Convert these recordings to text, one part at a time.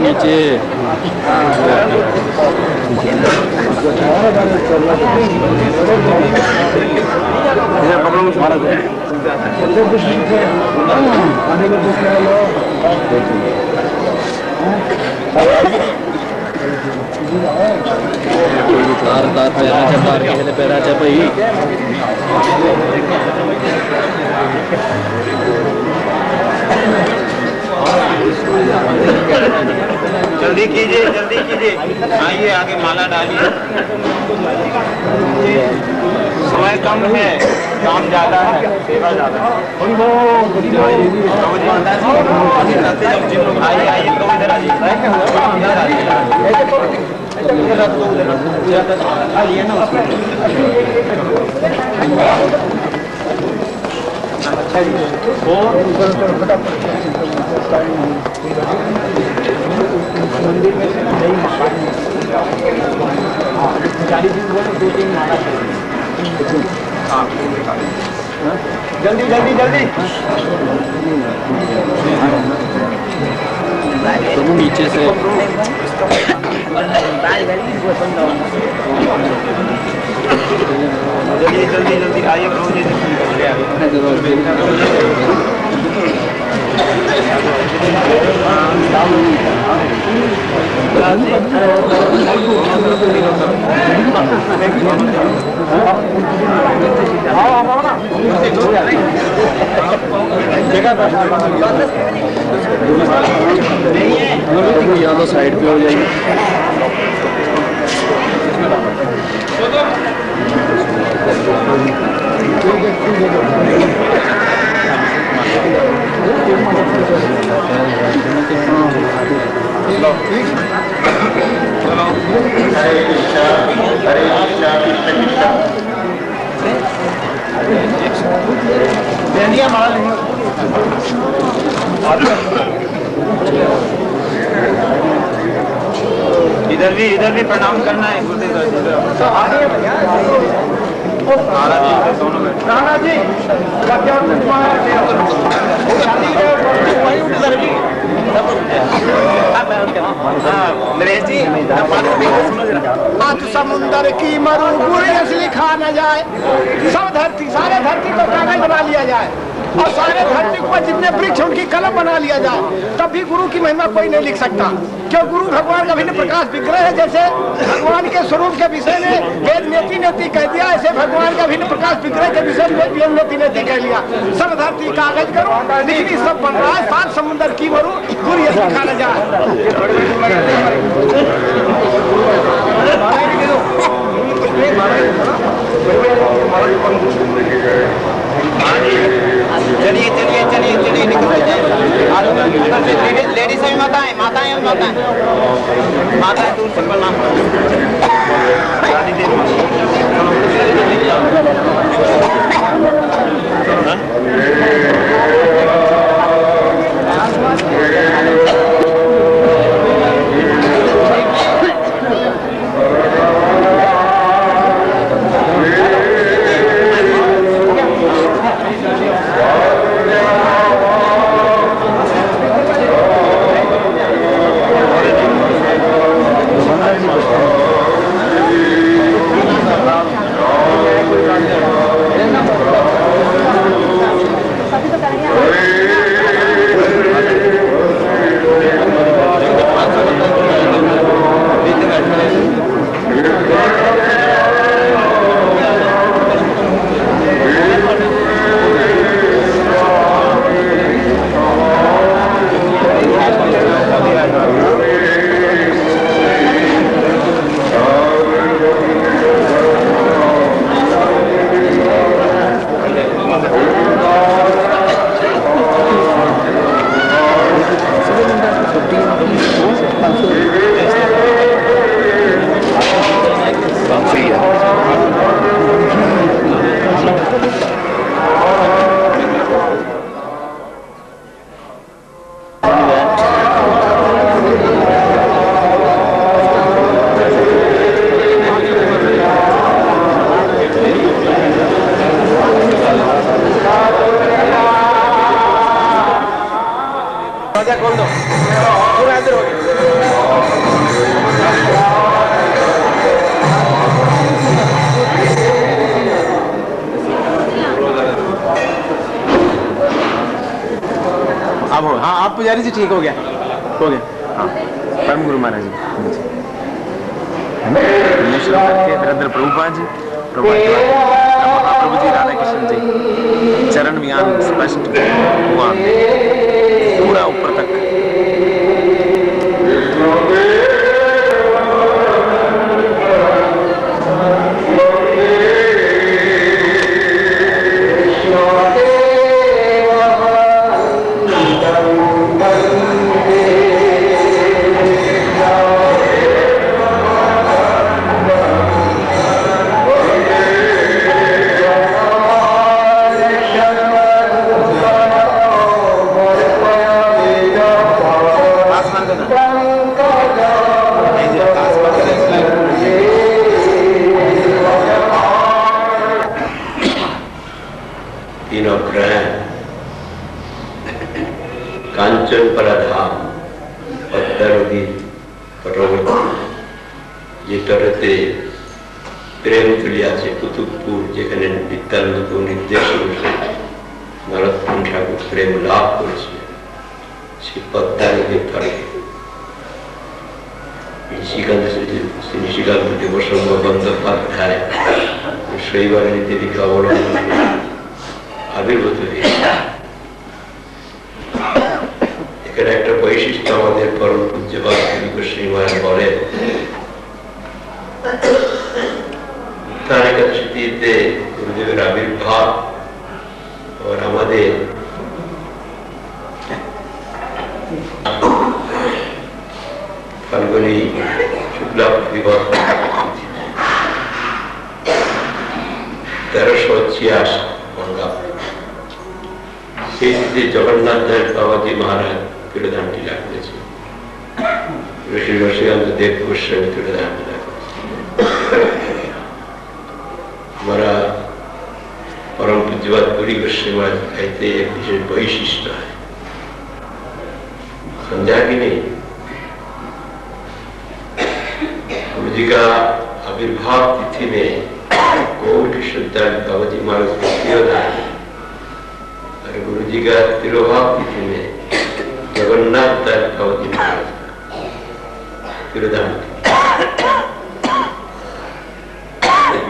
नीचे तार तार पैरा चा भाई जल्दी कीजिए आइए आगे माला डालिए। समय कम है, काम ज्यादा है, सेवा ज्यादा है। आइए आइए तो इधर आइए मंदिर में से नहीं चालीस दिन बोले 2-3 माला जल्दी जल्दी जल्दी तुम नीचे से जल्दी जल्दी जल्दी आइए रोज या तो साइड पे हो जाएगी। इधर भी प्रणाम करना है राणा जी नरेश जी आज समुंदर की मरुभूमि असली खा न जाए, सब धरती सारे धरती को कागज बना लिया जाए और सारे धरती पर जितने वृक्ष उनकी कलम बना लिया जाए, तब भी गुरु की महिमा कोई नहीं लिख सकता। क्यों? गुरु भगवान का भिन्न प्रकाश विग्रह है। जैसे भगवान के स्वरूप के विषय में वेद नेति नेति कह दिया, ऐसे भगवान का भिन्न प्रकाश विग्रह के विषय में वेद नेति नेति कह लिया। सब धरती कागज करो, लिखनी सब बन रहा है, सात समुद्र की मरु गुरु ये सिखा न जाए। चलिए चलिए चलिए चलिए निकल जाए। लेडीज भी माताएं माताएं माताएं माताएं दूर से प्रणाम पुजारी जी, ठीक हो गया, हो गया। हाँ, परम गुरु महाराज जी शुरू करके फिर अंदर प्रभुपाद जी, महाप्रभु जी, राधा कृष्ण जी, चरण ज्ञान स्पष्ट हुआ पूरा ऊपर तक। कांचन पराधाम पत्तरदी पटोल যেটাতে প্রেম তুলি আছে কুতুবপুর, যেখানে নিত্যানন্দ নির্দেশ অনুসারে নরোত্তম ঠাকুর প্রেম লাভ করেছিলেন, সেই পদ্মা নদীর ধারে নিশিকান্ত দেবসঙ্গ বন্দ্যোপাধ্যায় শৈবানী দেবীকে অবলম্বন আবির্ভূত হয়েছে। এখানে একটা বৈশিষ্ট্য আমাদের পরম পূজ্যপাদ গোস্বামী মহারাজ বলেন, উত্থান একাদশী তিথিতে গুরুদেবের আবির্ভাব আর আমাদের ফাল্গুনী শুক্লা দিবস 1386 বঙ্গাব্দ, সেই তিথি জগন্নাথ দাস বাবাজি মহারাজ তুলধানটি লাভ করেছে, ঋষি রসিকান্ত দেব গোস্বামী তুলধানটি লাভ করেছে। हमारा परम पूज्यपाद पुरी गोस्वामी महाराज कहते एक विशेष वैशिष्ट है, समझा कि नहीं? गुरु जी का आविर्भाव तिथि में कोटि श्रद्धालु बाबाजी महाराज को तिरोधान, और गुरु जी का तिरोभाव तिथि में जगन्नाथ दास बाबाजी महाराज तिरोधान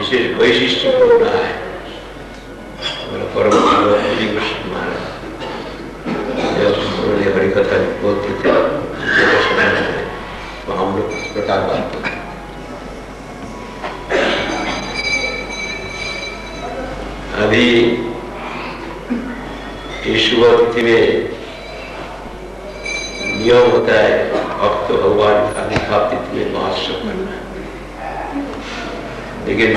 विशेष वैशिष्ट होता है। परम पुरी गोस्वामी महाराज जब उन्होंने हरि कथा बोलते थे तो हम लोग इस प्रकार बात करते। अभी शुभ तिथि में नियम होता है भक्त भगवान आविर्भाव तिथि में महोत्सव करना, लेकिन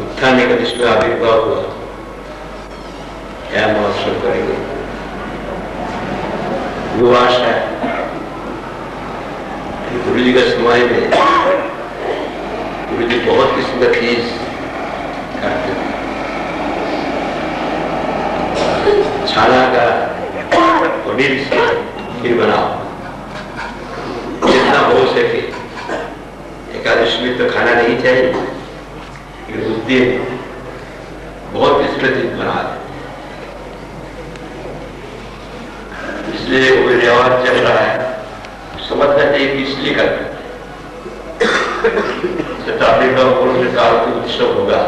उत्थान एकादशी में आविर्भाव हुआ, क्या महोत्सव करेंगे? उपवास है। गुरु जी का समय में गुरु जी बहुत किस्म का चीज करते थे, छाना का पनीर से खीर बनाओ, जितना हो सके। एकादशी में तो खाना नहीं चाहिए, उस दिन बहुत स्मृति बना दे, इसलिए वो रिवाज चल रहा है। समझना चाहिए कि इसलिए करते शताब्दी का पूर्ण काल का उत्सव होगा,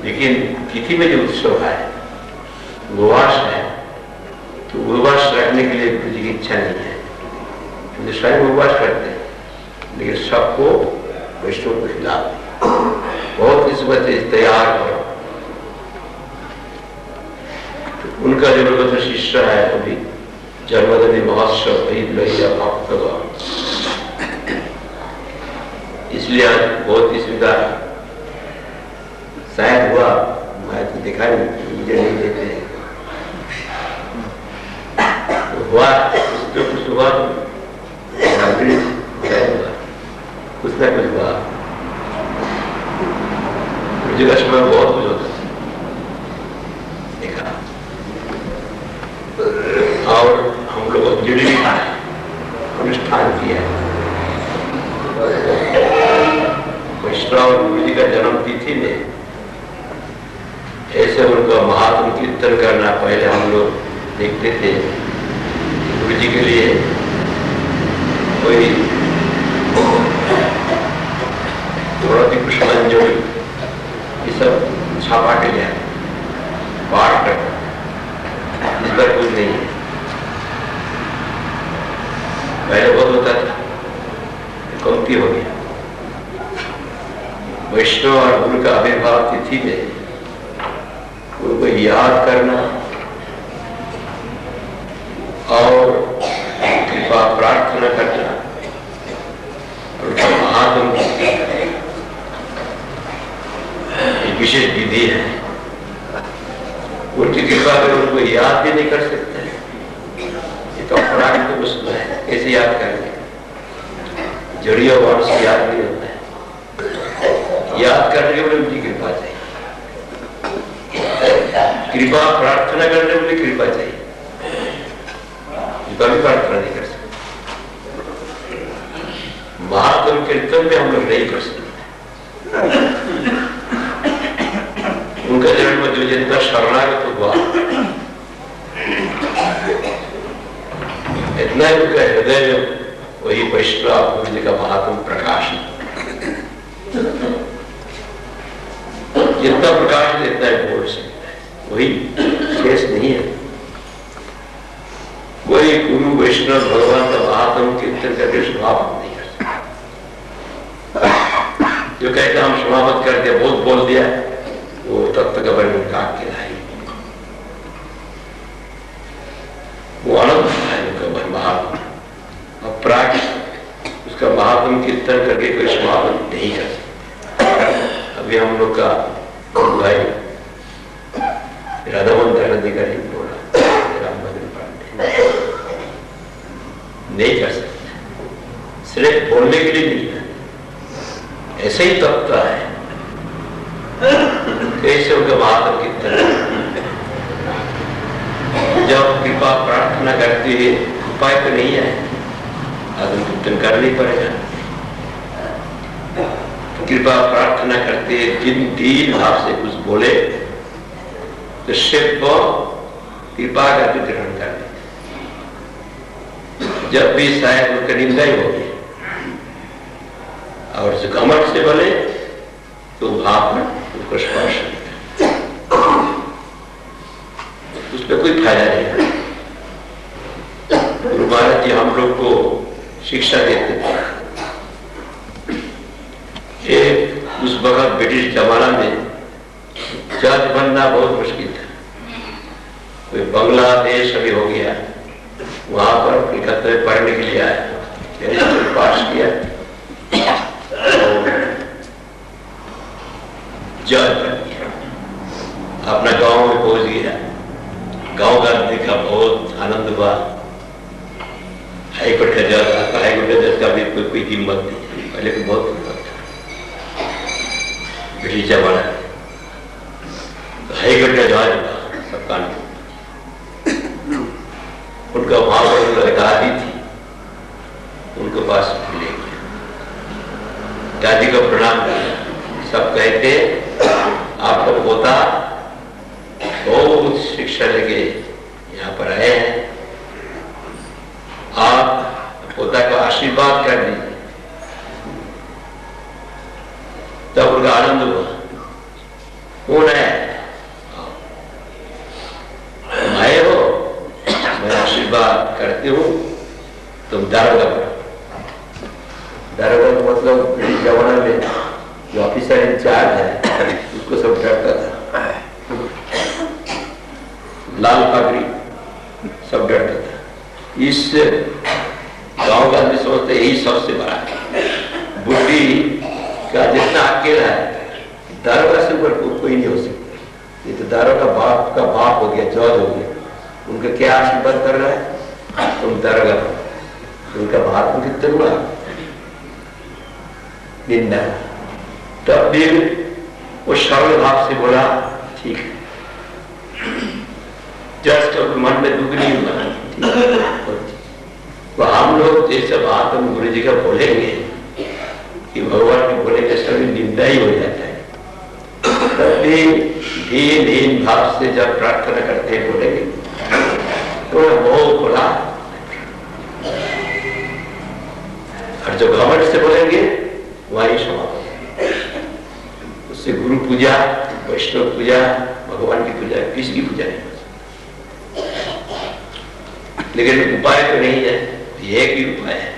लेकिन तिथि में जो उत्सव है उपवास है, तो उपवास रखने के लिए गुरु जी की इच्छा नहीं है, क्योंकि स्वयं उपवास करते हैं, लेकिन सबको वैष्णव को खिलाते, बहुत किस्मत तैयार करो। तो उनका जो भगवत शिष्य है अभी जन्मदिन महोत्सव भक्त, इसलिए आज बहुत किस्म का शायद हुआ, मैं तो देखा नहीं, मुझे नहीं देते तो हुआ कुछ हुआ, कुछ ना कुछ हुआ। जगह समय बहुत कुछ होता है देखा, और हम लोग अंजलि भी अनुष्ठान किया। वैष्णव गुरु जी का जन्म तिथि में ऐसे उनका महात्म कीर्तन करना, पहले हम लोग देखते थे गुरु जी के लिए कोई थोड़ा भी कुछ मंजूरी ये सब छापा के लिया पाठ कर इस पर कुछ नहीं है। पहले बहुत होता था, कमती हो गया। वैष्णव और गुरु का आविर्भाव तिथि में गुरु को याद करना और कृपा प्रार्थना करना और उसका महात्म एक विशेष विधि है। उनकी कृपा कर उनको याद भी नहीं कर सकते, ये तो अपराध की वस्तु है, कैसे याद करेंगे? जड़िया वाण से याद नहीं होता है, याद करने के लिए उनकी कृपा चाहिए, कृपा प्रार्थना करने के लिए कृपा चाहिए, कृपा भी प्रार्थना नहीं कर सकते। महात्म कीर्तन में हम लोग नहीं कर सकते। उनका जन्म जो जितना शरणागत हुआ इतना ही उनका हृदय में वही वैष्णव गुरु जी का महात्म प्रकाश है। जितना प्रकाश है इतना ही बोल सकता है, वही शेष नहीं है। वही गुरु वैष्णव भगवान का महात्म कीर्तन करके समाप्त नहीं कर सकता। जो कहते हम समाप्त करके बहुत बोल दिया, वो तत्व का वर्णन का है, वो आनंद है उनका महात्म। अपराध उसका महात्म कीर्तन करके कोई समापन नहीं कर सकता। अभी हम लोग का भाई राधामोहन दयानंद का नहीं बोला, रामभद्र पांडे नहीं कर सकते, सिर्फ बोलने के लिए नहीं है, ऐसे ही तत्व है। कैसे उनका महात्म कीर्तन जब कृपा प्रार्थना करते हैं, उपाय तो नहीं है, आदमी कीर्तन करना ही पड़ेगा। कृपा प्रार्थना करते जिन दीन भाव से कुछ बोले तो शिव को कृपा करके ग्रहण कर लेते। जब भी शायद उनका निंदा ही होगी और जो घमंड से बोले तो वहां पर उसको स्पर्श उसमें कोई फायदा नहीं है। गुरु महाराज जी हम लोग को शिक्षा देते थे। एक उस वक्त ब्रिटिश जमाना में जज बनना बहुत मुश्किल था। कोई बांग्लादेश अभी हो गया, वहां पर कलकत्ता में पढ़ने के लिए आया, पास किया और जज बन गया, अपना गांव में पहुंच गया। गांव का देखा, बहुत आनंद हुआ। हाईकोर्ट का जज, हाईकोर्ट का जज का भी कोई हिम्मत नहीं, पहले तो बहुत हिम्मत था ब्रिटिश जमाना। हाईकोर्ट का जज सब कानून उनका वहां पर गादी थी, उनके पास ले गया, दादी को प्रणाम किया। सब कहते आपका पोता बहुत शिक्षा लेके यहाँ पर आए हैं, आप पोता का आशीर्वाद कर दीजिए। तब उनका आनंद हुआ। कौन है? तुम आए हो, मैं आशीर्वाद करती हूँ, तुम दारोगा बनो। दारोगा का मतलब जमाना में जो ऑफिसर इंचार्ज है उसको सब डरता था, लाल पगड़ी सब डरता था। इस गांव का आदमी समझते यही सबसे बड़ा है। बुद्धि का जितना अकेला है, दारोगा से ऊपर कोई नहीं हो सकता। ये तो दारोगा बाप का बाप हो गया, जज हो गया, उनका क्या आशीर्वाद कर रहा है? तुम दारोगा बनो। उनका महात्मा कितना हुआ निंदा। तब भी वो सरल भाव से बोला ठीक है, जस्ट तो मन में दुख नहीं हुआ। तो हम लोग जैसे बात हम गुरु जी का बोलेंगे कि भगवान के बोले के सभी निंदा ही हो जाता है, तभी दीन भाव से जब प्रार्थना करते हैं बोलेंगे तो बहुत बोला और जो घमंड से बोलेंगे वहीं समाप्त। उससे गुरु पूजा, वैष्णव पूजा, भगवान की पूजा, किसी की पूजा नहीं हो सकती। लेकिन उपाय तो नहीं है, ये एक ही उपाय है।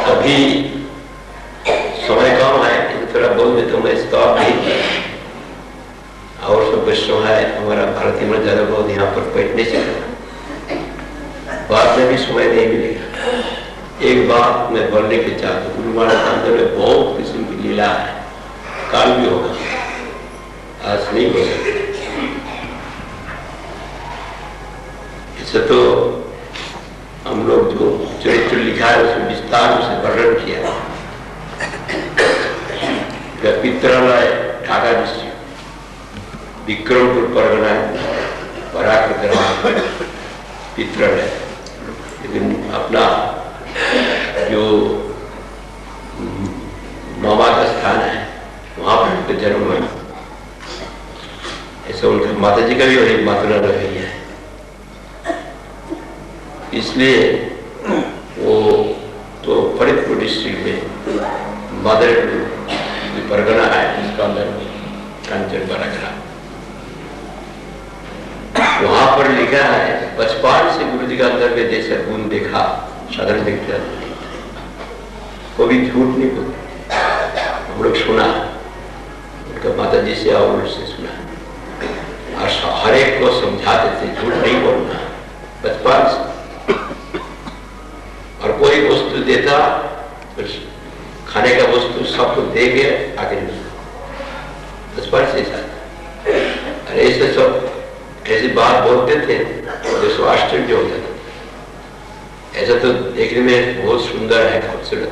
अभी समय कम है, थोड़ा बोल देता हूँ, मैं स्टॉप नहीं किया। और सब वैष्णव है, हमारा भारतीय में ज्यादा बहुत यहाँ पर बैठने से बाद में भी समय नहीं मिलेगा। एक बात मैं बोलने के चाहता हूँ, गुरु महाराज के अंदर में बहुत किस्म की लीला है, काल भी होगा, आज नहीं हो सकते। इससे तो हम लोग जो चरित्र लिखा है उसमें विस्तार से वर्णन किया। पित्रालय ढाका डिस्ट्रिक्ट, विक्रमपुर परगना, पराक्रम ग्राम पित्रालय। लेकिन अपना जो मामा का स्थान है वहां पर उनका जन्म हुआ। ऐसा उनका माता जी का भी वही मातृ है, इसलिए वो तो फरीदपुर डिस्ट्रिक्ट में मदर परगना है, जिसका अंदर कांचन परगना। वहां पर लिखा है, बचपन से गुरु जी का अंदर में जैसा गुण देखा, साधारण देखते नहीं, कभी झूठ नहीं बोलते। हम लोग सुना उनका माता जी से और उससे सुना, और हर एक को समझाते थे झूठ नहीं बोलना बचपन से। और कोई वस्तु देता तो खाने का वस्तु सबको दे के आगे बचपन से अरे ऐसे सब ऐसी बात बोलते थे जो स्वास्थ्य हो जाता था। ऐसा तो देखने में बहुत सुंदर है, खूबसूरत।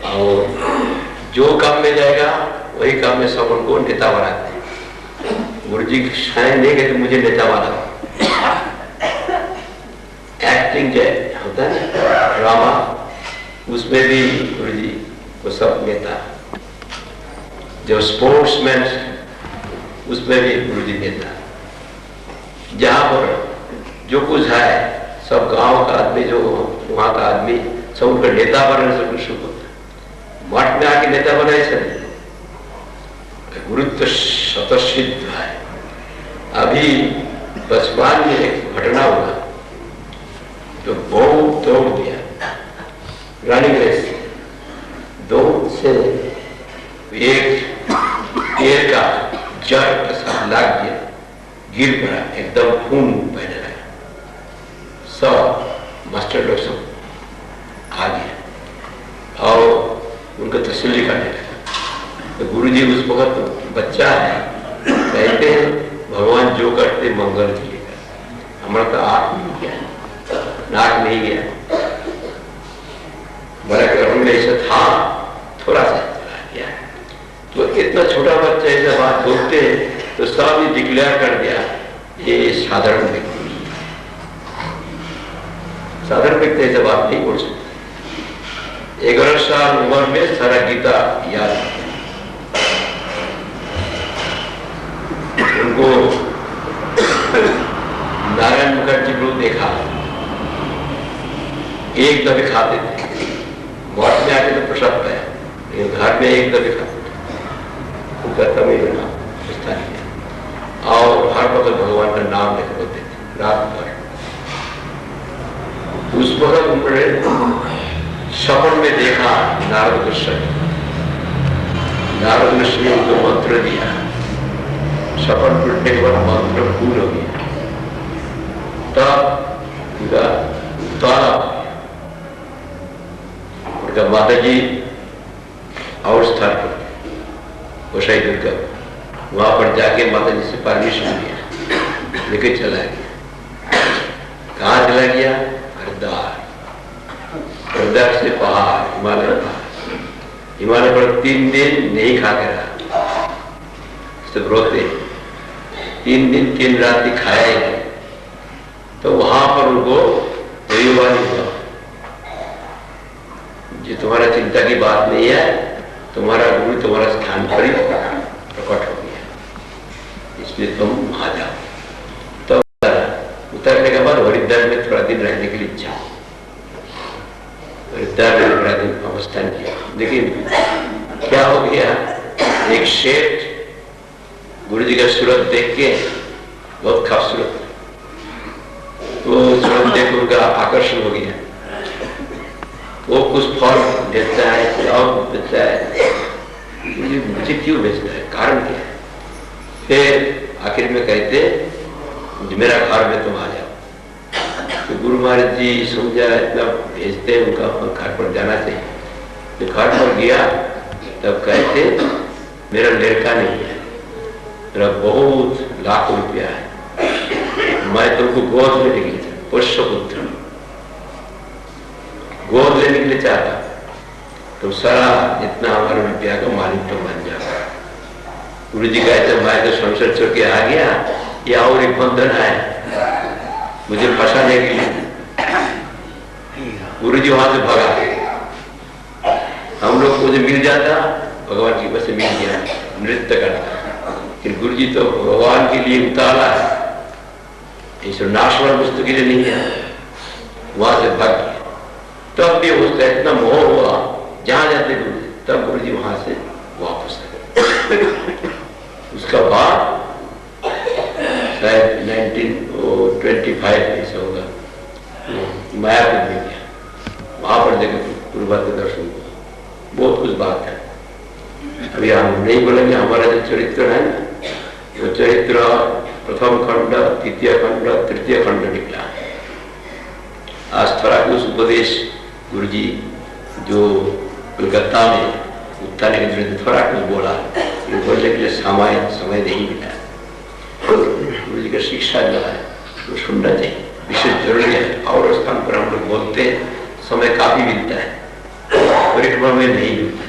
और जो काम में जाएगा वही काम में सब उनको नेता बनाते हैं। गुरु जी शायद नहीं कहते मुझे नेता बना। एक्टिंग जो होता है ड्रामा, उसमें भी गुरु जी को सब नेता। जो स्पोर्ट्समैन उसमें भी गुरु जी नेता। जहां पर जो कुछ है सब गांव का आदमी, जो वहां का आदमी सब उनका नेता बनने से शुरू होता है। मठ में आके नेता बनाए सब गुरु तो स्वतःसिद्ध है। अभी बचपन में एक घटना हुआ तो बहुत दौड़ दिया, रनिंग रेस, दौड़ से एक पैर का जड़ के साथ लग गया, गिर पड़ा, एकदम खून बहने लगा। सब मास्टर लोग सब आ गया और उनका तसल्ली करने लगा। तो गुरु जी उस वक्त बच्चा है, कहते हैं भगवान जो करते मंगल के लिए करते। हमारा तो आँख नहीं गया, नाक नहीं गया, बड़ा कर्म में ऐसा था, थोड़ा सा चला गया। तो इतना छोटा बच्चा ऐसा बात बोलते तो सब ने डिक्लेयर कर दिया ये साधारण व्यक्ति, साधारण व्यक्ति ऐसा बात नहीं बोल सकते। 11 साल उम्र में सारा गीता याद। उनको नारायण मुखर्जी को देखा, एक दफे खाते थे, मठ में आके तो प्रसाद पाया, लेकिन घर में एक दफे खाते थे। उनका तमिल नाम स्थानीय, और हर वक्त भगवान का नाम लेकर बोलते थे रात भर। उस वक्त उन्होंने सपन में देखा नारद ऋषि, नारद ऋषि ने उनको मंत्र दिया। सपन टूटने के बाद मंत्र पूर्ण हो गया, तब उनका माता जी और स्थान पर गोसाई दुर्गा, वहां पर जाके माता जी से परमिशन लिया, लेके चला गया। कहाँ चला गया? हरिद्वार। हरिद्वार से पहाड़, हिमालय पहाड़, हिमालय पर 3 दिन नहीं खा के रहा, सब रोते। 3 दिन 3 रात खाया ही नहीं। तो वहां पर उनको दैववाणी हुआ, जो तुम्हारा चिंता की बात नहीं है, तुम्हारा गुरु तुम्हारा स्थान पर ही प्रकट हो गया, इसलिए तुम आ जाओ। तो उतरने के बाद हरिद्वार में थोड़ा दिन रहने के लिए इच्छा विद्यालय अवस्थान किया। लेकिन क्या हो गया, एक शेठ गुरु जी का सूरत देख के बहुत खूबसूरत, वो सूरत देख उनका आकर्षण हो गया। वो कुछ फल देता है, कुछ देता है, मुझे क्यों बेचता है, कारण क्या है? फिर आखिर में कहते मेरा घर में तुम आ जाओ। तो गुरु महाराज जी समझा इतना भेजते उनका घर पर जाना चाहिए। तो घर पर गया तब कहते मेरा लड़का नहीं है, मेरा बहुत लाखों रुपया है, मैं तुमको गोद में लेके जाऊं, पुष्यपुत्र गोद लेने के लिए चाहता, तो सारा जितना हमारे रुपया का मालिक तो बन जाएगा। गुरु जी कहते मैं तो संसद छोड़ के आ गया, या और एक बंधन है मुझे फंसाने के लिए। गुरु जी वहां से भगा। हम लोग को जो मिल जाता भगवान की बस मिल गया, नृत्य करता। फिर गुरु जी तो भगवान के लिए उतारा है, इस नाशवान वस्तु के लिए नहीं है। वहां से भाग गया। तब भी उसका इतना मोह हुआ, जहां जाते गुरु जी, तब गुरु जी वहां से वापस आ गए। उसका बाद शायद 1925 ऐसा होगा, मायापुर में गया, वहां पर देखो गुरुवार के दर्शन हुआ। बहुत कुछ बात है, अभी हम नहीं बोलेंगे। हमारा जो चरित्र है ना, वो चरित्र प्रथम खंड, द्वितीय खंड, तृतीय खंड निकला है। आज थोड़ा कुछ उपदेश गुरु जी जो कलकत्ता में उत्थान के विरुद्ध थोड़ा कुछ बोला, बोलने के लिए समय नहीं मिला। गुरु जी का शिक्षा जो है वो सुनना चाहिए, विशेष जरूरी है। और स्थान पर हम लोग बोलते हैं, समय काफी मिलता है, परिक्रमा में नहीं मिलता,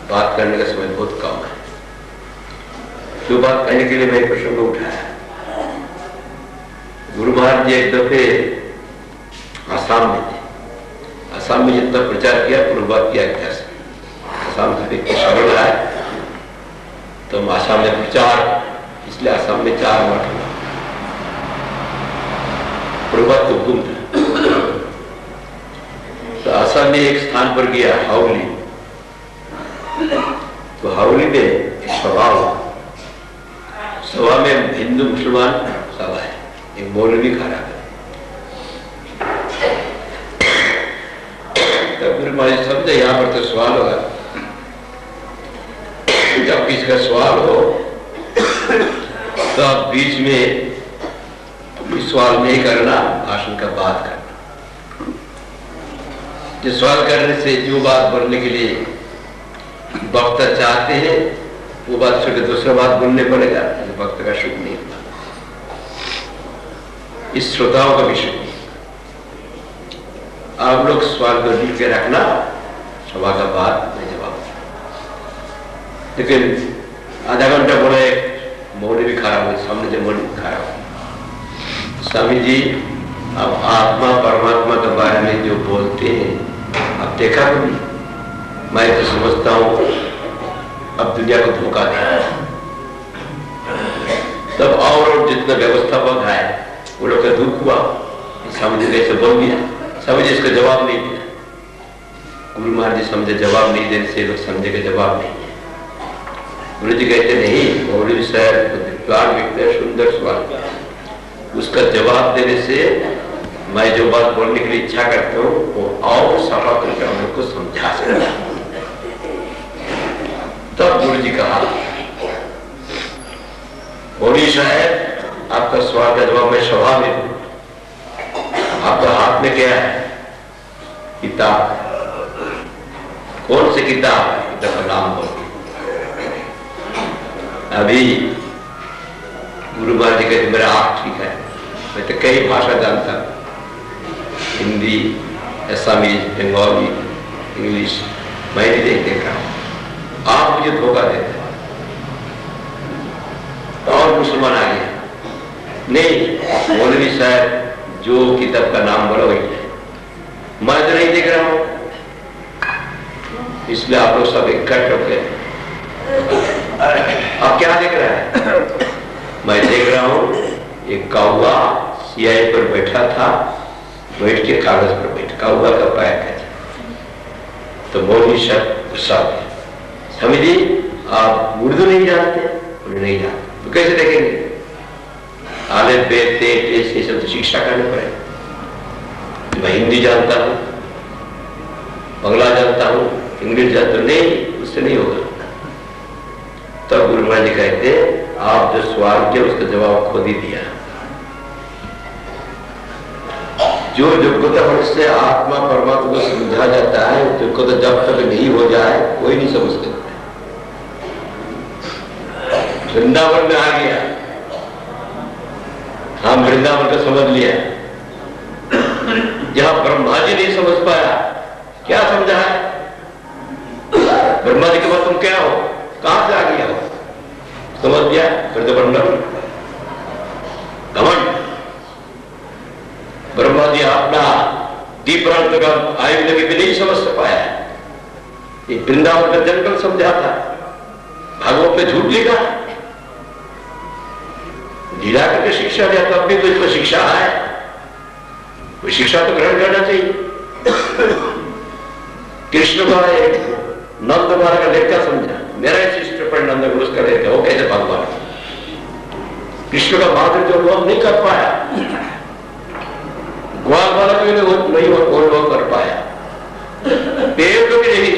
बात करने का समय बहुत कम है। जो बात कहने के लिए मैं प्रसंग उठाया, गुरु महाराज जी एक दफे आसाम में थे। आसाम में जितना प्रचार किया पूर्ववाद किया गया, आसाम का व्यक्ति सरल है, तो आसाम में प्रचार, इसलिए आसाम में 4 मठ हुआ। पूर्ववाद तो गुम था। तो आसाम में एक स्थान पर गया, हावली। तो हावली में एक सभा में हिंदू मुसलमान सभा है, एक मौलवी खड़ा है। गुरु महाराज समझे यहाँ पर तो सवाल होगा, जब किसी का सवाल हो तो आप बीच में सवाल नहीं करना, भाषण का बात करना। जो सवाल करने से जो बात बोलने के लिए वक्ता चाहते हैं वो बात छोड़ के दूसरा बात बोलने पड़ेगा, वक्त का सुख नहीं होगा। इस श्रोताओं का विषय नहीं। आप लोग सवाल को दिल के रखना, सभा का बात में जवाब। लेकिन आधा घंटा बोला, एक मौलवी खड़ा हुआ सामने, जो मौलवी खड़ा हुआ, स्वामी जी अब आत्मा परमात्मा के बारे में जो बोलते हैं अब देखा कभी, मैं तो समझता हूँ अब दुनिया को धोखा दिया। तब और जितना व्यवस्थापक है वो लोग का दुख हुआ, स्वामी जी कैसे बोल दिया। स्वामी जी इसका जवाब नहीं दिया। गुरु महाराज जी समझे जवाब नहीं देने से लोग समझे का जवाब नहीं है। गुरु जी कहते नहीं, मौलवी साहब विद्वान व्यक्ति है, सुंदर सवाल, उसका जवाब देने से मैं जो बात बोलने के लिए इच्छा करता हूँ वो और सफा करके हम लोग को समझा सकता। तब गुरु जी कहा, मौलवी साहब आपका सवाल का जवाब मैं सभा में दूं। आपका हाथ में क्या है? किताब। कौन सी किताब है? किताब का नाम बोल। अभी गुरु महाराज जी कहते मेरा आप ठीक है, मैं तो कई भाषा जानता हूं, हिंदी, असमीज, बंगाली, इंग्लिश, मैं नहीं देख रहा हूं। आप मुझे धोखा देते हैं। और मुसलमान आ गया, नहीं मौलवी साहब जो किताब का नाम बोला वही है, मैं तो नहीं देख रहा हूं, इसलिए आप लोग सब इकट्ठ हो गए। आप क्या देख रहे हैं? मैं देख रहा हूं एक कौवा सियाही पर बैठा था, बैठ के कागज पर बैठ, कौवा का पैर है, तो मोदी शब्द गुस्सा हो गया, स्वामी जी आप उर्दू नहीं जानते? बोले नहीं जानते। तो कैसे देखेंगे? आले पे ये सब तो शिक्षा करने पड़े। तो मैं हिंदी जानता हूँ, बंगला जानता हूँ, इंग्लिश जानता हूँ, नहीं उससे नहीं होगा। तब गुरु महाराज जी कहते आप जो सवाल किया उसका जवाब खुद ही दिया। जो योग्यता से आत्मा परमात्मा को समझा जाता है, योग्यता जब तक नहीं हो जाए कोई नहीं समझ सकता। वृंदावन में आ गया, हम वृंदावन को समझ लिया। जहां ब्रह्मा जी नहीं समझ पाया, क्या समझा है? ब्रह्मा जी के बाद तुम क्या हो, कहां से आ गया हो, समझ गया? फिर तो घमंड। ब्रह्मा जी अपना दीपरांत का आयु लगे भी नहीं समझ पाया। ये वृंदावन का जंगल समझा था, भागवत में झूठ लिखा, लीला करके शिक्षा दिया। तो अपनी तो इसमें शिक्षा है, वो शिक्षा तो ग्रहण करना चाहिए। कृष्ण का एक नंद महाराज का लेखा समझा, मेरा शिष्ट पर नंद गुरु का लेखा, वो कैसे भगवान कृष्ण का माधुर्य जो अनुभव नहीं कर पाया, ग्वाल वाला भी नहीं अनुभव कर पाया, पेड़ को भी नहीं।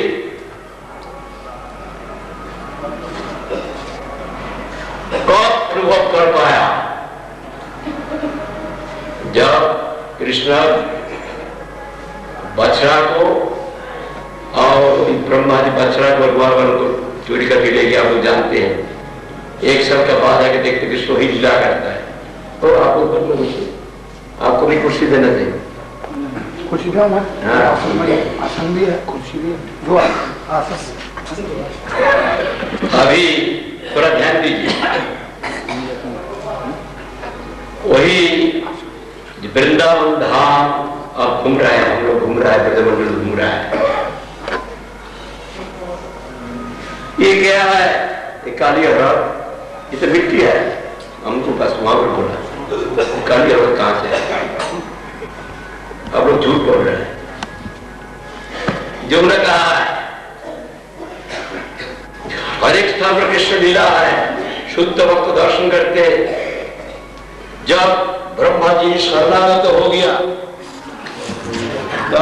कब अनुभव कर पाया? जब कृष्ण बछड़ा को और ब्रह्मा जी बछड़ा को ग्वाल वालों को चोरी करके ले गया, आप लोग जानते हैं। एक साल का बाद आके देखते कृष्ण ही लीला करता है। और आपको आपको भी कुर्सी देना चाहिए। कुर्सी दो ना, आसन भी है, कुर्सी भी है, दो आसन। अभी थोड़ा ध्यान दीजिए, वही वृंदावन धाम अब घूम रहा है, हम लोग घूम रहा है, ब्रजमंडल घूम रहा है। ये क्या है? ये काली हरड़, ये तो मिट्टी है। हमको बस वहां पर बोला काली हरड़ कहां से है? अब लोग झूठ बोल रहे हैं। जो उन्होंने कहा है हर एक स्थान पर कृष्ण लीला है, शुद्ध भक्त दर्शन करके जब ब्रह्मा जी शरणागत हो गया तो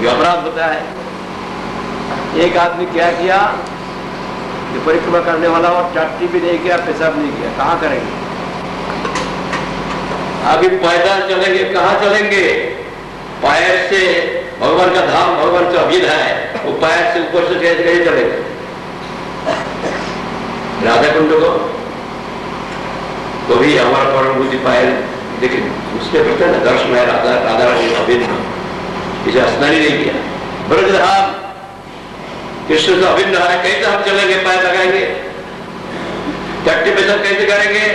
अपराध बताया है। एक आदमी क्या किया, जो परिक्रमा करने वाला और टट्टी भी नहीं किया, पेशाब नहीं किया, कहां करेंगे? अभी पैदल चलेंगे, कहां चलेंगे? पैर से भगवान का धाम, भगवान से अभिध है, वो पैर से ऊपर से कैसे चलेंगे? राधा कुंड को तो भी हमारा परम बुद्धि पायल, देखिए उसके भीतर ना दर्शन है, राधा रानी अभिन्न, इसे स्नान ही नहीं किया। ब्रजधाम कृष्ण से अभिन्न है, कैसे हम चलेंगे? पैर लगाएंगे, टट्टी पेशाब कैसे करेंगे?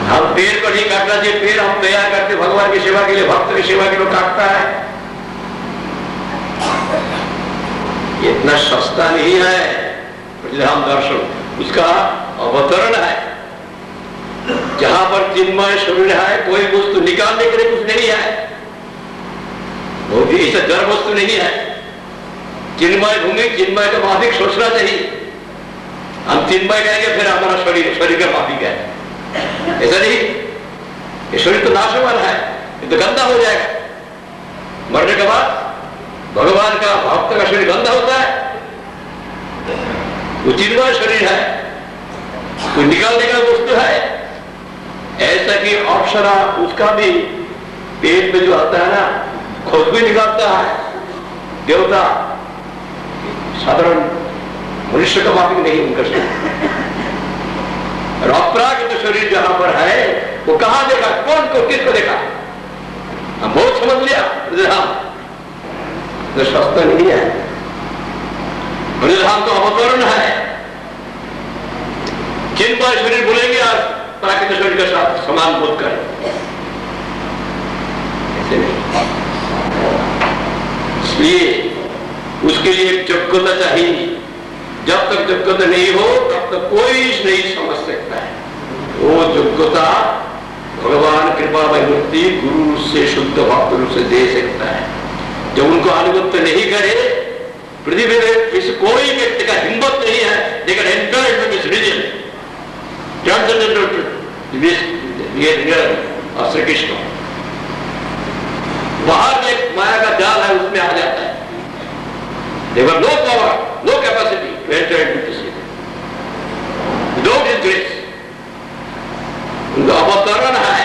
हम पेड़ को नहीं काटना चाहिए, पेड़ हम तैयार करते भगवान की सेवा के लिए, भक्त की सेवा के लिए काटता है। ये इतना सस्ता नहीं है ब्रजधाम दर्शन, उसका अवतरण है। जहां पर चिन्मय शरीर है, कोई वस्तु निकालने के लिए कुछ नहीं है, वो भी ऐसा जड़ वस्तु नहीं है। चिन्मय भूमि, चिन्मय का माफिक सोचना चाहिए। हम चिन्मय कहेंगे फिर हमारा शरीर का माफिक है, ऐसा नहीं। ये शरीर तो नाश वाला है, ये तो गंदा हो जाएगा मरने के बाद। भगवान का भक्त का शरीर गंदा होता है, वो चिन्मय शरीर है, कोई निकालने का वस्तु है। ऐसा कि अप्सरा उसका भी पेट में जो आता है ना, खुशबू निकालता है। देवता साधारण मनुष्य का माफिक नहीं उनका शरीर। और अपरागित शरीर जहां पर है, वो कहां देखा, कौन को किसको देखा? हम बहुत समझ लिया ब्रजधाम तो सस्ता नहीं है। ब्रजधाम तो अवतरण है। चिन्मय शरीर बोलेंगे आज प्राकृतिक शरीर के साथ समान बोध करें, ऐसे नहीं। इसलिए उसके लिए एक योग्यता चाहिए। जब तक योग्यता नहीं हो तब तक कोई नहीं समझ सकता है। वो योग्यता भगवान कृपामय मूर्ति गुरु से शुद्ध भक्त रूप से दे सकता है। जब उनको अनुगत नहीं करे, पृथ्वी में इस कोई व्यक्ति का हिम्मत नहीं है लेकिन एंटर इस रीजन श्री कृष्ण बाहर एक माया का जाल है उसमें आ जाता है। There no power, no capacity to enter into this without his grace. उनका अवतरण है,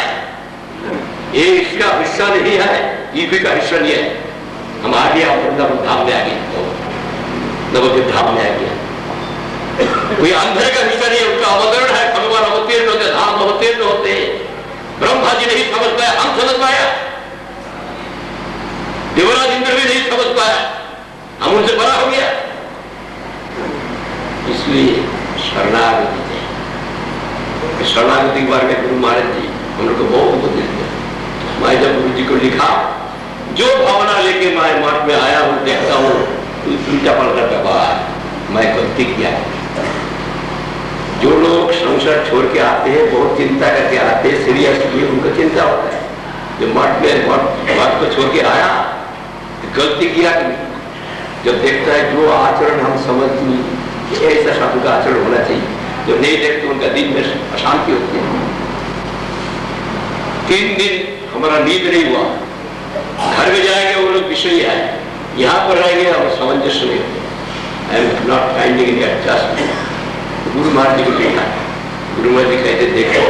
ये इसका हिस्सा नहीं है, ईवी का हिस्सा नहीं है। हम आ गया नवद्वीप धाम में आ गए, नवद्वीप धाम में आ गया। कोई अंधेरे का हिस्सा नहीं है, उनका अवतरण है। भगवान अवतीर्ण होते, धाम अवतीर्ण होते। ब्रह्मा जी नहीं समझ पाया, हम समझ पाया। देवराज इंद्र भी नहीं समझ पाया, हम उनसे बड़ा हो गया। इसलिए शरणागति थे। शरणागति के बारे में गुरु महाराज जी हम लोग को बहुत उपदेश दिया। मैं जब गुरु जी को लिखा, जो भावना लेके मैं मठ में आया हूं, देखता हूं उल्टा पलटा दबा, मैं गलती किया। जो लोग संसार छोड़ के आते हैं, बहुत चिंता करके आते हैं, सीरियसली उनको चिंता होता है। जो मठ में मठ को छोड़ के आया, गलती किया कि नहीं। जब देखता है जो आचरण हम समझ नहीं, ऐसा शब्द का आचरण होना चाहिए, जो नहीं देखते उनका दिन में अशांति होती है। 3 दिन हमारा नींद नहीं हुआ। घर में जाएंगे वो लोग विषय है, यहाँ पर रहेंगे हम सामंजस्य नहीं होते। I am not finding any adjustment. Guru Maharaj जी को लिखा, गुरु महाराज जी कहते देखो,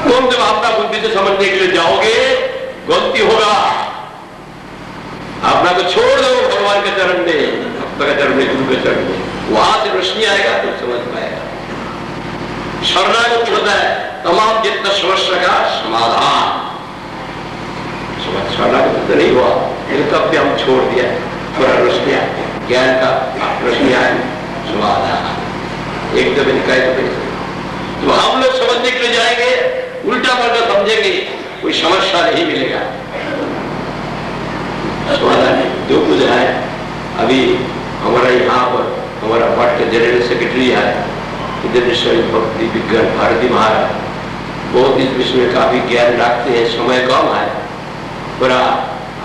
तुम जब अपना बुद्धि से समझने के लिए जाओगे गलती होगा। अपना को छोड़ दो भगवान के चरण में, अपना के चरण में, गुरु के चरण में, वहां से रोशनी आएगा तो समझ पाएगा। शरणागति होता है तमाम जितना समस्या का समाधान। शरणागति तो नहीं हुआ, लेकिन तब भी हम छोड़ दिया। थोड़ा रोशनी आए, ज्ञान का रोशनी आए, समाधान एकदम निकाय तो हम लोग समझने के लिए जाएंगे, उल्टा पलटा समझेंगे, कोई समस्या नहीं मिलेगा, समाधान नहीं। जो कुछ है अभी हमारा यहाँ पर हमारा मठ के जनरल सेक्रेटरी है भक्ति विज्ञान भारती महाराज, बहुत इस विषय में काफी ज्ञान रखते हैं। समय कम है, बड़ा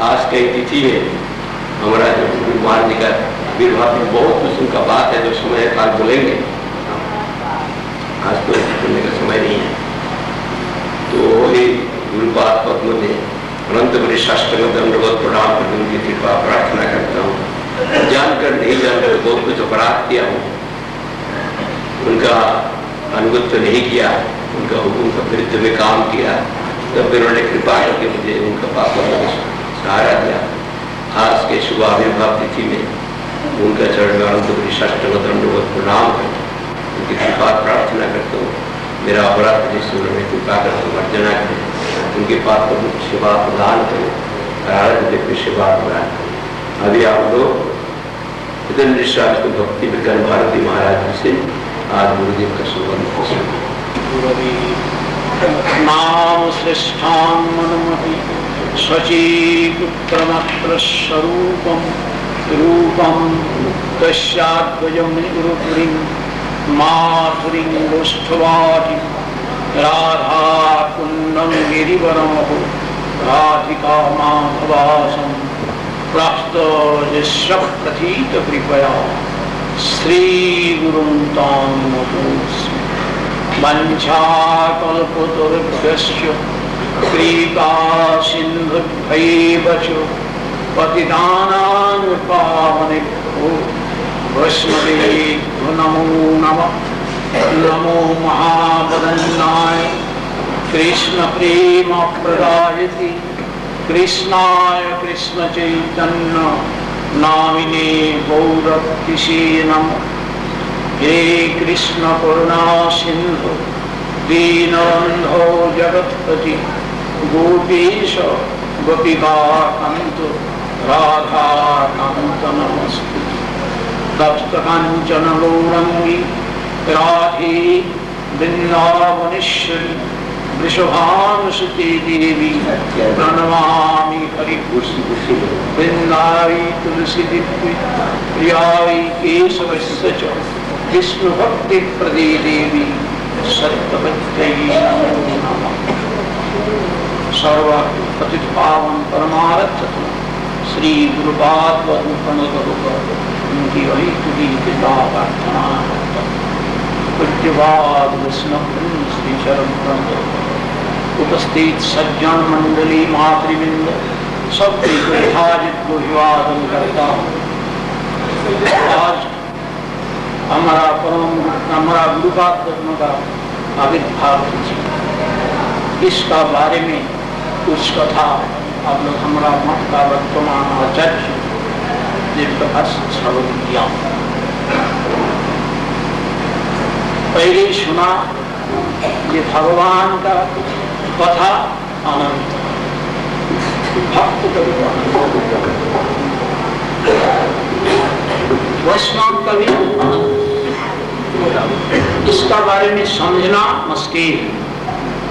आज के तिथि में हमारा जो गुरु महाराज जी का आविर्भाव में बहुत कुछ उनका बात है जो समय काल बोलेंगे। आज तो बोलने का समय नहीं है। तो वही गुरुपाद पद्म में अनंत बड़े शास्त्र में दंडवत प्रणाम कर उनकी कृपा प्रार्थना करता हूँ। जानकर नहीं जानकर बहुत कुछ अपराध किया हूँ, उनका अनुगत्य नहीं किया, उनका हुक्म का विरुद्ध में काम किया, तब उन्होंने कृपा करके मुझे उनका पापों का सहारा दिया। आज के शुभ आविर्भाव तिथि में उनका चरण में अनंत बड़ी शास्त्र में दंडवत प्रणाम कर उनकी कृपा प्रार्थना करता हूँ। मेरा अपराध जिससे उन्होंने कृपा कर वर्जना करें, उनके पास को सेवा प्रदान करें, सेवा प्रदान करें। अभी आप लोग भक्ति विज्ञान भारती महाराज जी से आज गुरुदेव का संबंध नाम श्रेष्ठान मनुमति स्वचीपुत्रमत्र स्वरूपम रूपम तस्याद्वयं गुरुपुरीं माधुरीं गोष्ठवाटी राधा कुंडं गिरिवरमहो राधिका माधवासं प्राप्त यस्य प्रथीत कृपया श्री गुरुं तां नतोऽस्मि। वञ्चाकल्पतरुभ्यश्च कृपा सिन्धुभ्यैव च पतितानां पावनेभ्यो वैष्णवेभ्यो नमो नमः। नमो महावदन्नाय कृष्ण प्रेम प्रदायति कृष्णाय कृष्ण चैतन्य नामिने गौरकिसे नमः। हे कृष्ण करुणा सिंधु दीनबन्धो जगत्पति गोपीश गोपिका कांत राधा कांत नमस्ते। तप्त कांचन गौरंगी राधे वृंदावनेश्वरी वृषभानुसुते देवी प्रणमामि हरि। वृंदाई तुलसी दिव्य प्रियाई केशवस्य च विष्णु भक्ति प्रदे देवी सत्यवत्ययी नमो नमः। सर्व पतित पावन परमार्थ श्री गुरुपाद उनकी वही तुझी कृपा प्रार्थना पूज्यवाद वैष्णव श्री चरण उपस्थित सज्जन मंडली मातृवृंद सबकी विभाजित को अभिवादन करता हूँ। आज हमारा गुरुपाद का आविर्भाव जी, इसका बारे में कुछ कथा आप लोग हमारा मठ का वर्तमान आचार्य श्रवण किया। पहले सुना ये भगवान का कथा अनंत भक्त वैष्णव कवि इसका बारे में समझना मुश्किल।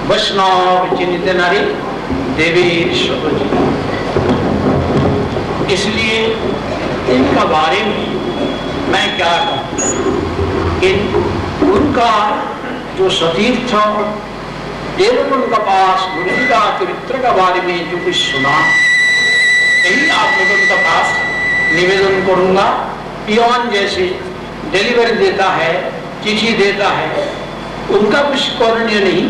वैष्णव चिन्हित नारी देवी ईश्वर जी, इसलिए इनका बारे में मैं क्या कहूँ। उनका जो सतीर्थ एवं उनका पास गुरु जी का चरित्र का बारे में जो कुछ सुना, यही आप लोगों के पास निवेदन करूंगा। पियोन जैसे डिलीवरी देता है, चिट्ठी देता है, उनका कुछ कौरण्य नहीं,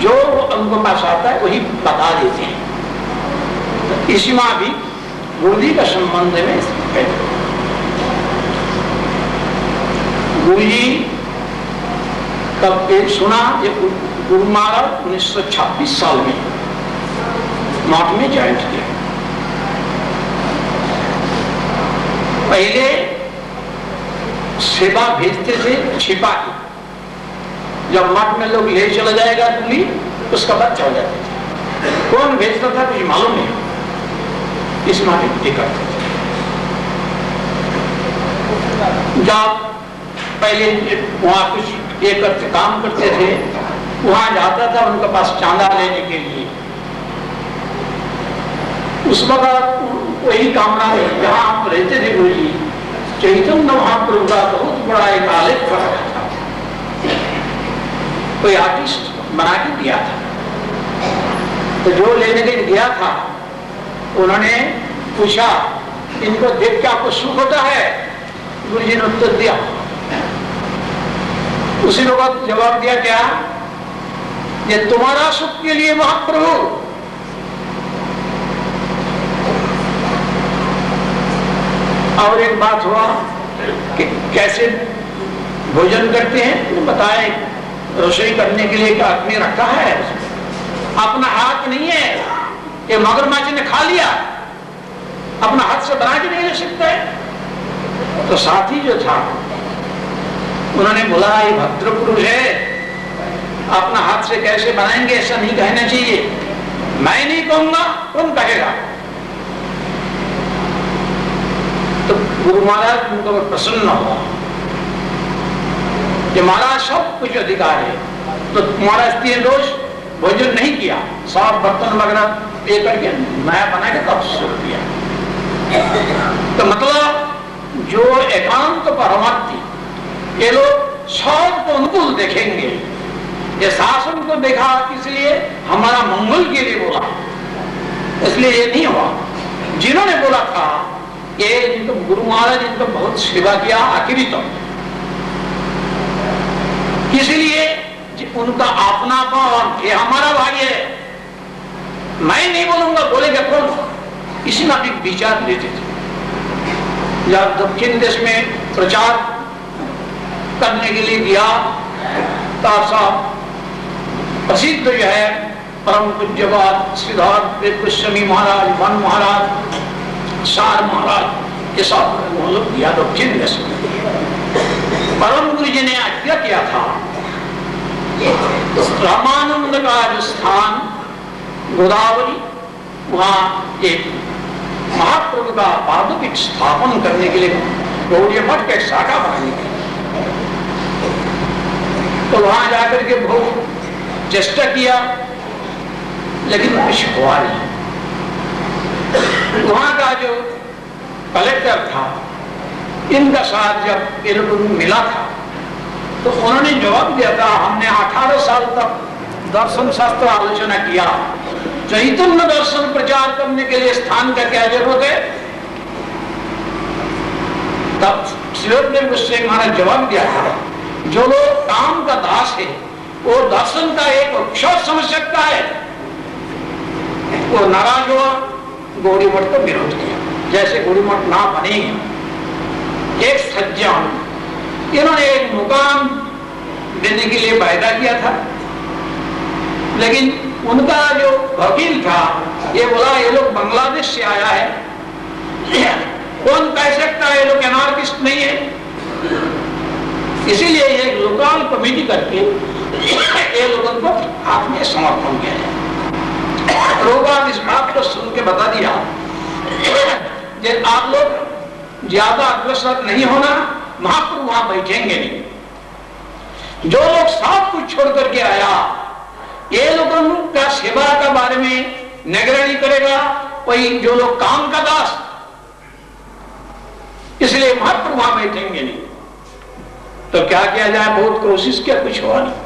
जो उनको पास आता है वही बता देते हैं। तो इसी में भी गुरु जी का संबंध में है। गुरु जी कब एक सुना, गुरु महाराज 1926 साल में मठ में ज्वाइन किया। पहले सेवा भेजते थे छिपाही, जब मठ में लोग ले चला जाएगा दूली, उसका बाद चल जाते थे। कौन भेजता था कुछ मालूम नहीं, इस मामले करते थे। जब पहले वहां कुछ ये करते काम करते थे, वहां जाता था उनके पास चांदा लेने के लिए। उस वक्त वही कामना जहां आप रहते थे गुरु जी, चैतन्य महाप्रभु का बहुत बड़ा एक आलेख रखा था, कोई आर्टिस्ट बना के दिया था। तो जो लेने के लिए गया था, उन्होंने पूछा इनको देख के आपको सुख होता है? गुरु जी ने उत्तर दिया। उसी लोग जवाब दिया क्या, ये तुम्हारा सुख के लिए महाप्रभु। और एक बात हुआ कि कैसे भोजन करते हैं, तो बताए रसोई करने के लिए एक आदमी रखा है, अपना हाथ नहीं है कि मगरमच्छ ने खा लिया, अपना हाथ से बना के नहीं ले सकता है। तो साथी जो था उन्होंने बोला ये भद्र पुरुष है, अपना हाथ से कैसे बनाएंगे, ऐसा नहीं कहना चाहिए। मैं नहीं कहूंगा, कौन कहेगा? तो गुरु महाराज उनको प्रसन्न हुआ कि महाराज सब कुछ अधिकार है, तो तुम्हारा 3 रोज भोजन नहीं किया, साफ बर्तन वगैरह ये करके नया बना के तब शुरू किया। तो मतलब जो एकांत परमार्थी, ये लोग सब को अनुकूल देखेंगे। ये शासन को देखा इसलिए हमारा मंगल के लिए बोला, इसलिए ये नहीं हुआ। जिन्होंने बोला था ये जिनको गुरु महाराज इनको बहुत सेवा किया आखिरी तक, इसलिए उनका अपनापन, ये हमारा भाई है, मैं नहीं बोलूंगा, बोलेगा कौन? इसी में एक विचार लेते थे। जब दक्षिण देश में प्रचार करने के लिए गया, तब साहब प्रसिद्ध जो है परम पूज्यपाद सिद्धार्थ गोस्वामी महाराज, वन महाराज, सार महाराज, ये सब लोग दिया दक्षिण देश में। परम गुरु जी ने आज्ञा किया था रामानंद का जो स्थान गोदावरी, वहां एक महाप्रभु का पादुक स्थापन करने के लिए गौड़ीय मठ का शाखा बनाने के लिए, तो वहां जाकर के बहुत चेष्टा किया, लेकिन कुछ हुआ नहीं। वहां का जो कलेक्टर था, इनका साथ जब ये लोगों को मिला था, तो उन्होंने जवाब दिया था, हमने 18 साल तक दर्शन शास्त्र आलोचना किया, चैतन्य दर्शन प्रचार करने के लिए स्थान का क्या जरूरत है? तब श्रीदेव गोस्वामी महाराज जवाब दिया था, जो लोग काम का दास है वो दर्शन का एक अक्षर समझ सकता है। वो नाराज हुआ, गौड़ी मठ को विरोध किया, जैसे गौड़ी मठ ना बने। एक सज्जन, इन्होंने एक मुकाम देने के लिए वायदा किया था, लेकिन उनका जो वकील था ये बोला ये लोग बांग्लादेश से आया है, कौन कह सकता है ये लोग एनार्किस्ट नहीं है। इसीलिए एक लोकल कमेटी करके ये लोगों को हाथ में समर्पण किया जाए। लोग इस बात को सुन के बता दिया कि आप लोग ज्यादा अग्रसर नहीं होना, महाप्रभु वहां बैठेंगे नहीं। जो लोग सब कुछ छोड़ करके आया, ये लोगों का सेवा का बारे में निगरानी करेगा वही जो लोग काम का दास, इसलिए महाप्रभु वहां बैठेंगे नहीं। तो क्या किया जाए, बहुत कोशिश किया, कुछ हुआ नहीं।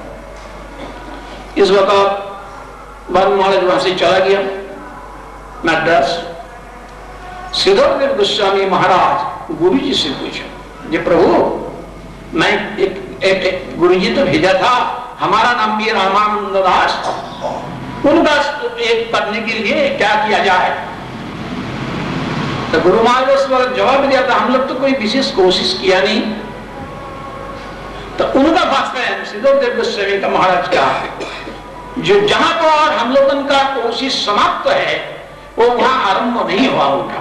इस वक्त वन महाराज वहां से चला गया मद्रास। श्रीधरदेव गोस्वामी महाराज गुरु जी से पूछा, ये प्रभु मैं एक गुरु जी तो भेजा था, हमारा नाम भी रामानंद दास, उनका एक करने के लिए क्या किया जाए? तो गुरु महाराज जवाब दिया था, हम लोग तो कोई विशेष कोशिश किया नहीं। तो उनका भाषण है श्रीधरदेव गोस्वामी का महाराज का, जो जहां पर हम लोगों का कोशिश समाप्त है वो वहां आरंभ नहीं हुआ। उनका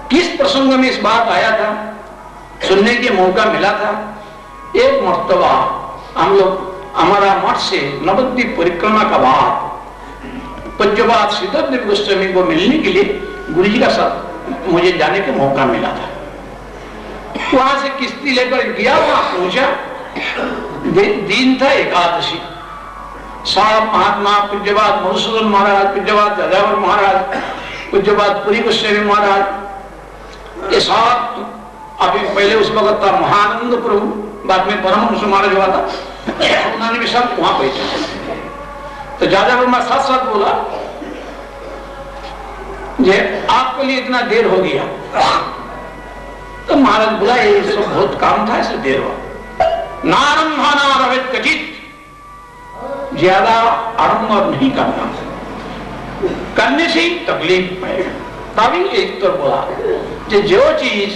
किस प्रसंग में इस बात आया था, सुनने के मौका मिला था। एक मर्तबा हम लोग हमारा मठ से नवद्वीप परिक्रमा का बाद पूज्यपाद श्रीधरदेव गोस्वामी को मिलने के लिए गुरु जी का साथ मुझे जाने का मौका मिला था। वहां से किश्ती लेकर गया, वहां पहुंचा, दिन था एकादशी। साहब महात्मा पूज्यपाद मधुसूदन महाराज, पूज्यपाद जाजावर महाराज, पूज्यपाद पुरी गोस्वामी महाराज, ये साहब अभी पहले उस वक्त था महानंद प्रभु, बाद में परमहंस महाराज हुआ था, उन्होंने भी सब वहां बैठे। तो जाजावर महाराज साथ साथ बोला, ये आपके लिए इतना देर हो गया। तो महाराज बोला ये सब बहुत काम था, इसलिए देर हुआ। नारंभाना रवित कचित, ज्यादा आडंबर नहीं करना, करने से ही तकलीफ पड़ेगा। तभी एक तो बोला कि जो चीज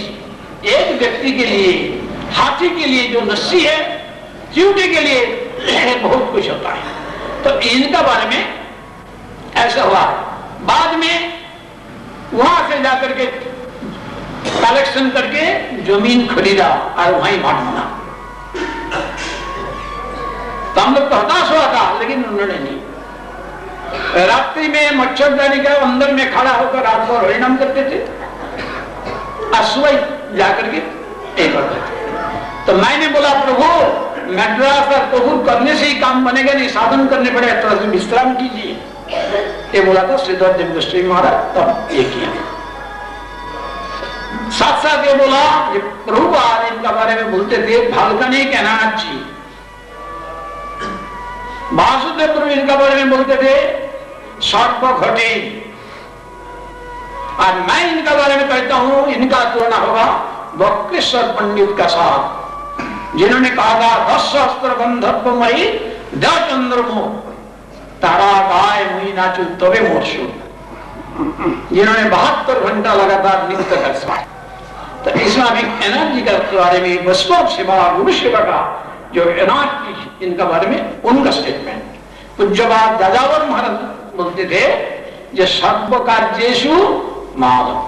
एक व्यक्ति के लिए, हाथी के लिए जो लस्सी है, चींटी के लिए बहुत कुछ होता है। तो इनका बारे में ऐसा हुआ। बाद में वहां से जाकर के कलेक्शन करके जमीन खरीदा और वहीं मठ बना। तो हम लोग तो हताश हुआ था, लेकिन उन्होंने नहीं। रात्रि में मच्छरदानी के अंदर में खड़ा होकर रात भर हरिनाम करते थे, सुबह जाकर के एक करते थे। तो मैंने बोला प्रभु मद्रास और कबूल करने से ही काम बनेगा नहीं, साधन करने पड़े, थोड़ा सा विश्राम कीजिए। ये बोला था श्रीधरदेव गोस्वामी महाराज, तब ये किया। साथ साथ ये बोला प्रभु आज इनका बारे में बोलते थे, फाल्कनी के नाथ जी, वासुदेव प्रभु इनका बारे में बोलते थे सर्प घटे, और मैं इनका बारे में कहता हूं इनका तुलना होगा बक्रेश्वर पंडित का साथ, जिन्होंने कहा था 10 सहस्त्र गंधर्वमयी चंद्रमो तारा गाय मुई नाचू तबे मोर्शु, जिन्होंने 72 घंटा लगातार नृत्य कर। तो इस्लामिक एनर्जी का बारे में, वैष्णव सेवा, गुरु सेवा का जो एनर्जी, इनका बारे में उनका स्टेटमेंट। पूज्यपाद जाजावर महाराज बोलते थे जो सर्व कार्येषु माधव,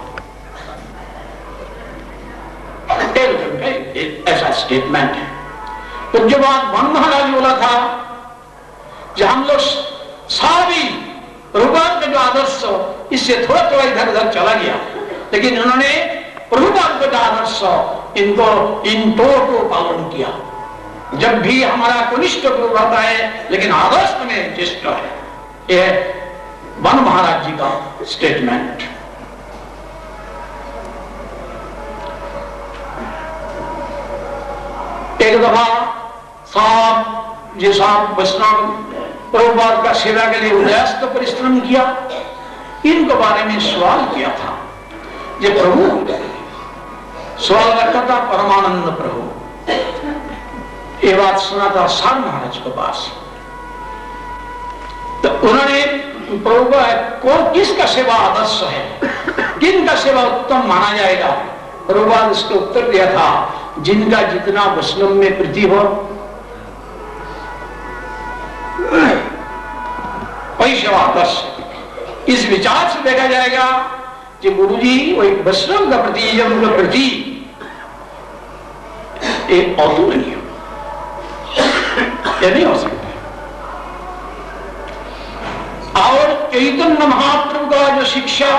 ऐसा स्टेटमेंट है। पूज्यपाद वन महाराज बोला था जो हम लोग सारी प्रभुपाद का जो आदर्श इससे थोड़ा थोड़ा इधर उधर चला गया, लेकिन उन्होंने प्रभुपाद का जो आदर्श इनको इन दो को पालन किया। जब भी हमारा कनिष्ठ प्रभु रहता है, लेकिन आदर्श में ज्येष्ठ है। यह वन महाराज जी का स्टेटमेंट। एक दफा साहब जी साहब वैष्णव प्रभुपाद का सेवा के लिए उदयस्त परिश्रम किया, इनके बारे में सवाल किया था। ये प्रभु सवाल रखा था परमानंद प्रभु, ये बात सुना था सार महाराज के पास। तो उन्होंने प्रभुपाद को किसका सेवा आदर्श है, किनका सेवा उत्तम माना जाएगा, प्रभुपाद इसका उत्तर दिया था जिनका जितना वैष्णव में प्रीति हो वही सेवा आदर्श। इस विचार से देखा जाएगा कि गुरुजी वही वैष्णव का प्रति जब उनका प्रति एक अतुलनीय, यह नहीं हो सकता। और चैतन्य महाप्रभु का जो शिक्षा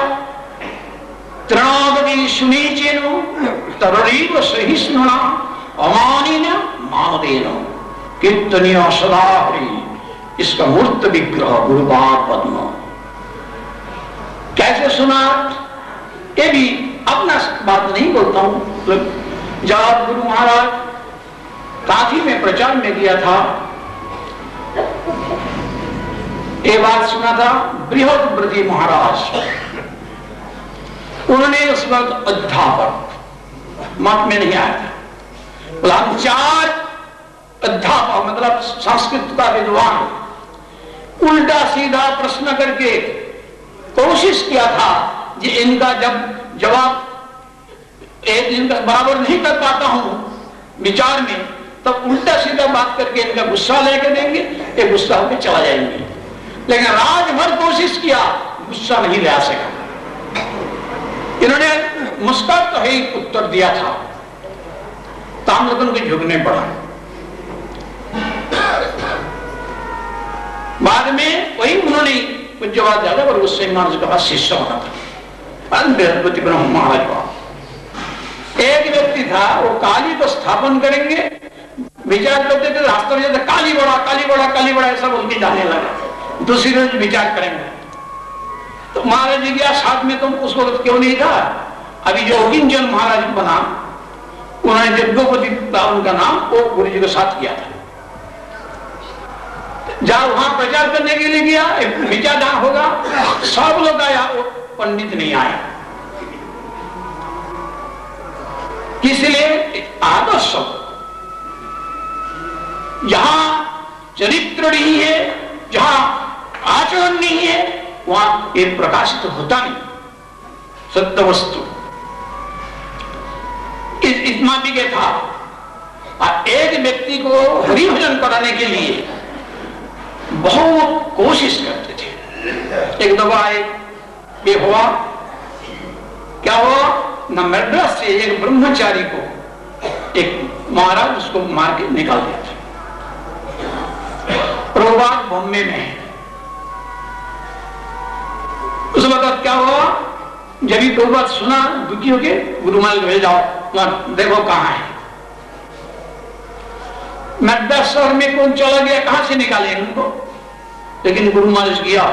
तृणादि सुनी चेनो तरुणीव सहिष्णुना अमानिन मानदेन कीर्तनीय सदा हरि, इसका मूर्त विग्रह गुरुपाद पद्म। कैसे सुना, ये भी अपना बात नहीं बोलता हूं। जब गुरु महाराज काशी में प्रचार में किया था, ये बात सुना था बृहद ब्रजी महाराज, उन्होंने उस वक्त अध्यापक मत में नहीं आया था, हम 4 अध्यापक मतलब संस्कृत का विद्वान उल्टा सीधा प्रश्न करके कोशिश किया था कि इनका जब जवाब एक दिन का बराबर नहीं कर पाता हूं विचार में, तब उल्टा सीधा बात करके इनका गुस्सा लेके देंगे, ये गुस्सा होकर चला जाएंगे। लेकिन रात भर कोशिश किया, गुस्सा नहीं ले सका। इन्होंने मुस्कुरा तो ही उत्तर दिया था, तो हम लोगों को झुकने पड़ा। बाद में वही उन्होंने कुछ जवाब दिया और उससे महाराज का शिष्य बना था बृहस्पति ब्रह्म महाराज का। एक व्यक्ति था, वो काली को स्थापन करेंगे, विचार करते थे रास्ते में जाते काली बड़ा काली बड़ा काली बड़ा ऐसा बोल के जाने लगा। दूसरी रोज विचार करेंगे तो महाराज जी गया साथ में, तुम उस वक्त क्यों नहीं था? अभी जो अकिंचन महाराज बना, उन्होंने जगोपति उनका नाम वो गुरु जी के साथ किया था। जहां वहां प्रचार करने के लिए गया, विचार जहां होगा सब लोग आया, वो पंडित नहीं आया। इसलिए आदर्श जहां चरित्र नहीं है, जहां आचरण नहीं है, वहां एक प्रकाशित तो होता नहीं सत्य वस्तु। इतना भी क्या था, एक व्यक्ति को हरिभजन कराने के लिए बहुत कोशिश करते थे। एक दफा ये हुआ, क्या हुआ न, मद्रास से एक ब्रह्मचारी को एक महाराज उसको मार के निकाल दिया था। प्रभुपाद बॉम्बे में है। उस वक्त क्या हुआ, जब भी प्रभुपाद सुना दुखी होके गुरुमाल भेज जाओ, देखो कहां है। मद्रास शहर में कौन चला गया, कहां से निकाले उनको, लेकिन गुरु महाराज गया।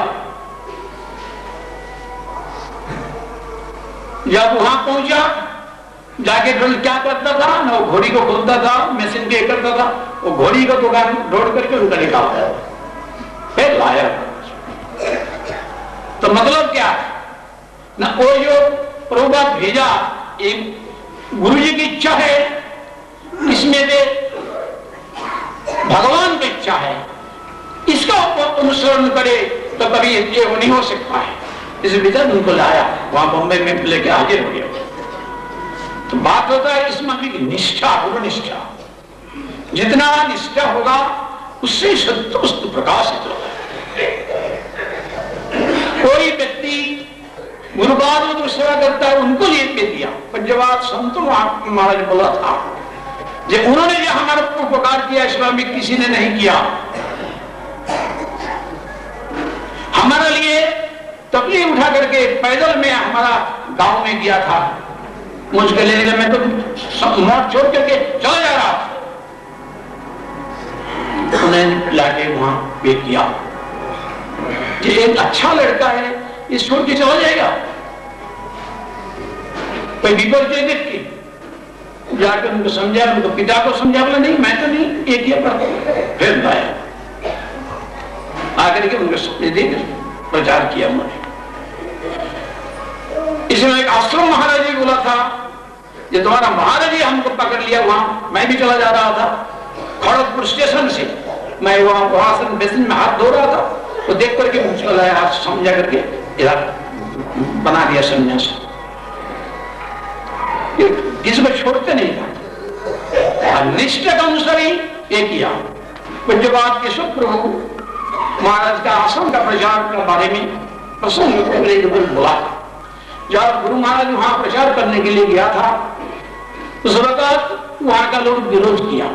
जब वहां पहुंचा, जाके ड्रिल क्या करता था ना, वो घोड़ी को खोलता था, मशीन के करता था, वो घोड़ी को दुकान ढोड़ करके उनका निकालता था, फिर लाया। तो मतलब क्या ना, वो जो प्रभुपाद भेजा, एक गुरु जी की इच्छा है, इसमें से भगवान की इच्छा है, इसका अनुसरण करे तो कभी ये नहीं हो सकता है। इस विचार उनको लाया, वहां बॉम्बे में लेके हाजिर हो गया। तो बात होता है इसमें भी निष्ठा, गुरु निष्ठा, जितना निष्ठा होगा उससे सत्य वस्तु प्रकाशित होगा। कोई व्यक्ति गुरुपाद को सेवा करता है, उनको ये दे दिया। पंजवाद संत महाराज बोला था, जो उन्होंने जो हमारा उपकार किया, इस्लामी किसी ने नहीं किया। हमारे लिए तकलीफ उठा करके पैदल में हमारा गांव में गया था, मुझको लेने का, मैं तो मौत छोड़ करके चला जा रहा था। उन्हें लाके वहां पे किया कि एक अच्छा लड़का है, इस छोड़ के चला जाएगा, कोई विपरीत देख के जाकर उनको समझाया, उनको पिता को समझा, बोला नहीं मैं तो नहीं ये किया पर फिर लाया आकर के उनको सपने देकर प्रचार किया उन्होंने। इसमें एक आश्रम महाराज जी बोला था, ये तुम्हारा महाराज जी हमको पकड़ लिया, वहां मैं भी चला जा रहा था खड़गपुर स्टेशन से, मैं वहां बेसिन में हाथ धो रहा था, तो देख करके मुझको लाया, हाथ समझा करके इधर बना दिया संन्यास। किसी को छोड़ते नहीं था, निष्ठा का अनुसार ही ये किया। पूज्यपाद केशव प्रभु महाराज का आश्रम का प्रचार के बारे में प्रसंग बोला। जब गुरु महाराज वहां प्रचार करने के लिए गया था, उस वक्त वहां का लोग विरोध किया।